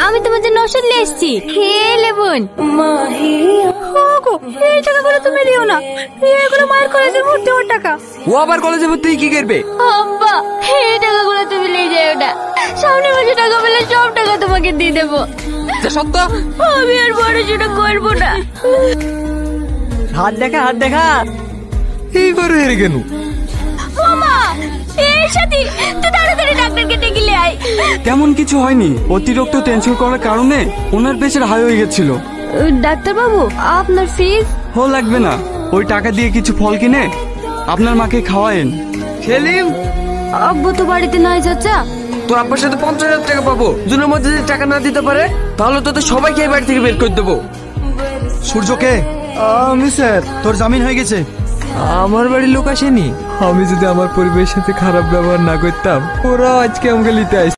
আমি তোমার জন্য ওষুধ নিয়ে এসেছি, খেয়ে বোন। এই টাকাগুলো তুমি দিও না, এগুলো মায়ের কলেজে ভর্তি হওয়ার টাকা। ও আবার কলেজে ভর্তি কি করবে? আব্বা, এই টাকাগুলো তুমি নিয়ে যাও না, সামনে মাসে টাকা পেলে সব টাকা তোমাকে দিয়ে দেবো। সত্য? আমি আর পড়াশোনা করবো না। হাত দেখা, হাত দেখা। এই করে হেরে কেন? মামা, এই সাথী, তুই তাড়াতাড়ি ডাক্তারকে ডেকে নিয়ে আয়। তেমন কিছু হয়নি, অতিরিক্ত টেনশন করার কারণে ওনার প্রেশার হাই হয়ে গেছিল। ডাক্তার বাবু, আপনার ফিস? লাগবে না, ওই টাকা দিয়ে কিছু ফল কিনে আপনার মাকে খাওয়ায়েন। সেলিম, আব্বু তো বাড়িতে নাই চাচা। তোর আব্বার সাথে 50,000 টাকা পাবো, দুজনের মধ্যে যদি টাকা না দিতে পারে তাহলে তোদের সবাইকে এই বাড়ি থেকে বের করে দেবো। সূর্যকে? আমি স্যার, তোর জামিন হয়ে গেছে। আমার বাড়ির লোক আসেনি? আমি যদি আমার পরিবারের সাথে খারাপ ব্যবহার না করতাম, ওরা আজকে আমাকে নিতে আসতো।